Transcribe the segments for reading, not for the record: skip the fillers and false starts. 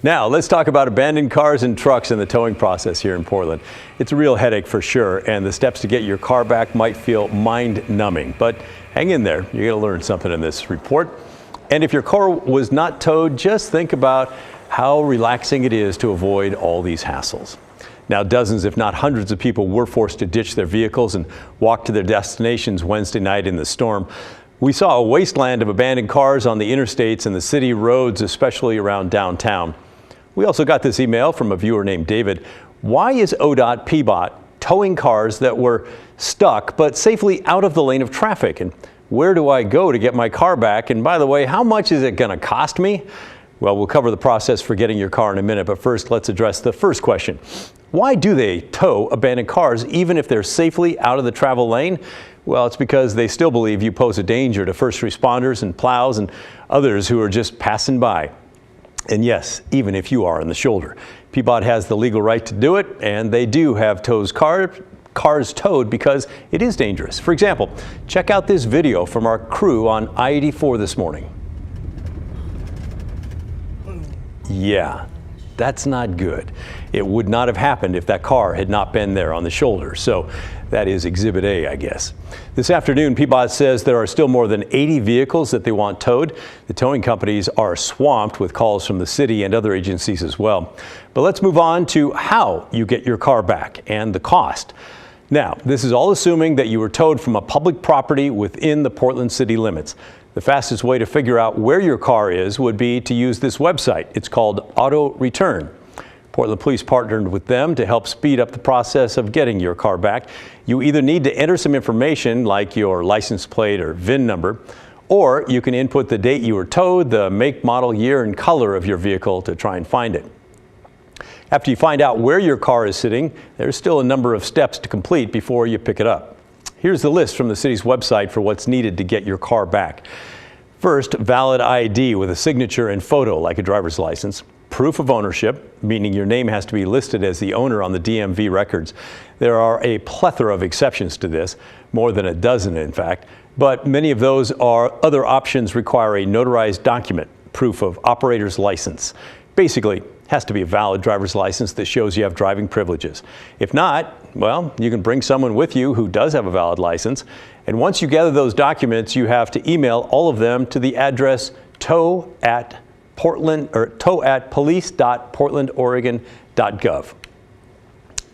Now, let's talk about abandoned cars and trucks in the towing process here in Portland. It's a real headache for sure, and the steps to get your car back might feel mind-numbing. But hang in there, you're going to learn something in this report. And if your car was not towed, just think about how relaxing it is to avoid all these hassles. Now, dozens, if not hundreds of people were forced to ditch their vehicles and walk to their destinations Wednesday night in the storm. We saw a wasteland of abandoned cars on the interstates and the city roads, especially around downtown. We also got this email from a viewer named David. Why is ODOT PBOT towing cars that were stuck but safely out of the lane of traffic? And where do I go to get my car back? And by the way, how much is it going to cost me? Well, we'll cover the process for getting your car in a minute, but first let's address the first question. Why do they tow abandoned cars even if they're safely out of the travel lane? Well, it's because they still believe you pose a danger to first responders and plows and others who are just passing by. And yes, even if you are on the shoulder. PBOT has the legal right to do it, and they do have cars towed because it is dangerous. For example, check out this video from our crew on I-84 this morning. Yeah, that's not good. It would not have happened if that car had not been there on the shoulder. So that is Exhibit A, I guess. This afternoon, PBOT says there are still more than 80 vehicles that they want towed. The towing companies are swamped with calls from the city and other agencies as well. But let's move on to how you get your car back and the cost. Now, this is all assuming that you were towed from a public property within the Portland city limits. The fastest way to figure out where your car is would be to use this website. It's called Auto Return. Portland Police partnered with them to help speed up the process of getting your car back. You either need to enter some information like your license plate or VIN number, or you can input the date you were towed, the make, model, year, and color of your vehicle to try and find it. After you find out where your car is sitting, there's still a number of steps to complete before you pick it up. Here's the list from the city's website for what's needed to get your car back. First, valid ID with a signature and photo like a driver's license. Proof of ownership, meaning your name has to be listed as the owner on the DMV records. There are a plethora of exceptions to this, more than a dozen in fact, but many of those other options require a notarized document, proof of operator's license. Basically, has to be a valid driver's license that shows you have driving privileges. If not, well, you can bring someone with you who does have a valid license. And once you gather those documents, you have to email all of them to the address tow@police.portlandoregon.gov.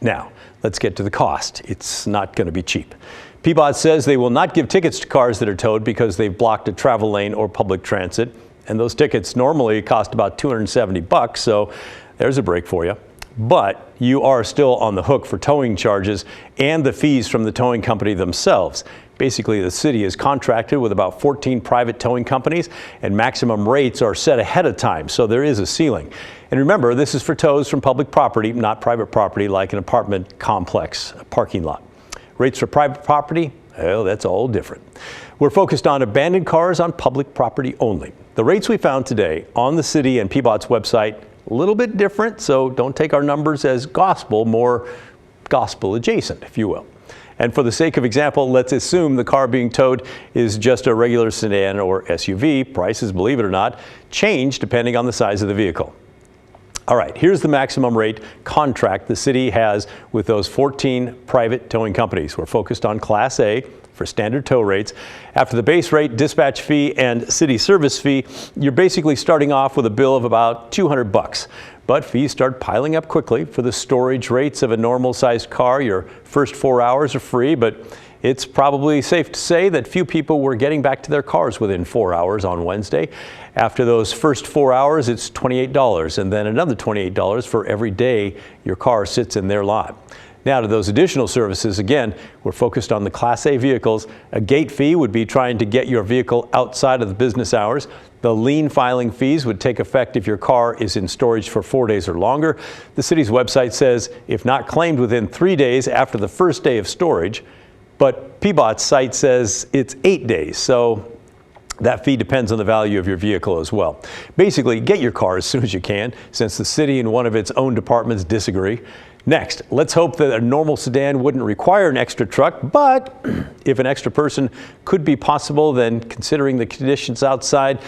Now, let's get to the cost. It's not going to be cheap. PBOT says they will not give tickets to cars that are towed because they've blocked a travel lane or public transit. And those tickets normally cost about $270, so there's a break for you. But you are still on the hook for towing charges and the fees from the towing company themselves. Basically, the city is contracted with about 14 private towing companies, and maximum rates are set ahead of time, so there is a ceiling. And remember, this is for tows from public property, not private property like an apartment complex, a parking lot. Rates for private property, well, that's all different. We're focused on abandoned cars on public property only. The rates we found today on the city and PBOT's website, a little bit different, so don't take our numbers as gospel, more gospel adjacent, if you will. And for the sake of example, let's assume the car being towed is just a regular sedan or SUV. Prices, believe it or not, change depending on the size of the vehicle. All right, here's the maximum rate contract the city has with those 14 private towing companies. We're focused on Class A for standard tow rates. After the base rate, dispatch fee, and city service fee, you're basically starting off with a bill of about $200. But fees start piling up quickly. For the storage rates of a normal sized car, your first 4 hours are free, but it's probably safe to say that few people were getting back to their cars within 4 hours on Wednesday. After those first 4 hours, it's $28, and then another $28 for every day your car sits in their lot. Now to those additional services, again, we're focused on the Class A vehicles. A gate fee would be trying to get your vehicle outside of the business hours. The lien filing fees would take effect if your car is in storage for 4 days or longer. The city's website says if not claimed within 3 days after the first day of storage, but PBOT's site says it's 8 days. So that fee depends on the value of your vehicle as well. Basically, get your car as soon as you can, since the city and one of its own departments disagree. Next, let's hope that a normal sedan wouldn't require an extra truck, but if an extra person could be possible, then considering the conditions outside,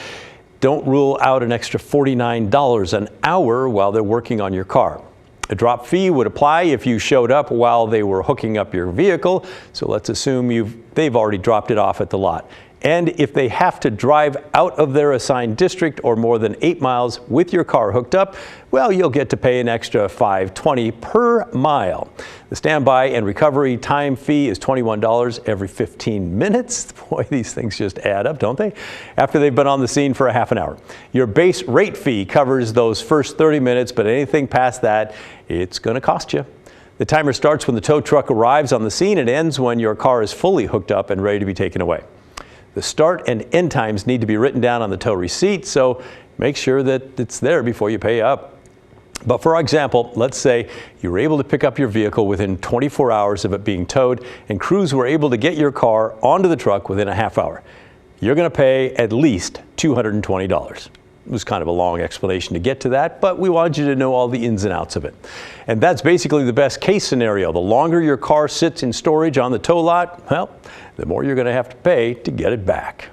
don't rule out an extra $49 an hour while they're working on your car. A drop fee would apply if you showed up while they were hooking up your vehicle, so let's assume they've already dropped it off at the lot. And if they have to drive out of their assigned district or more than 8 miles with your car hooked up, well, you'll get to pay an extra $5.20 per mile. The standby and recovery time fee is $21 every 15 minutes. Boy, these things just add up, don't they? After they've been on the scene for a half an hour. Your base rate fee covers those first 30 minutes, but anything past that, it's going to cost you. The timer starts when the tow truck arrives on the scene and ends when your car is fully hooked up and ready to be taken away. The start and end times need to be written down on the tow receipt, so make sure that it's there before you pay up. But for example, let's say you were able to pick up your vehicle within 24 hours of it being towed, and crews were able to get your car onto the truck within a half hour. You're going to pay at least $220. It was kind of a long explanation to get to that, but we wanted you to know all the ins and outs of it. And that's basically the best case scenario. The longer your car sits in storage on the tow lot, well, the more you're going to have to pay to get it back.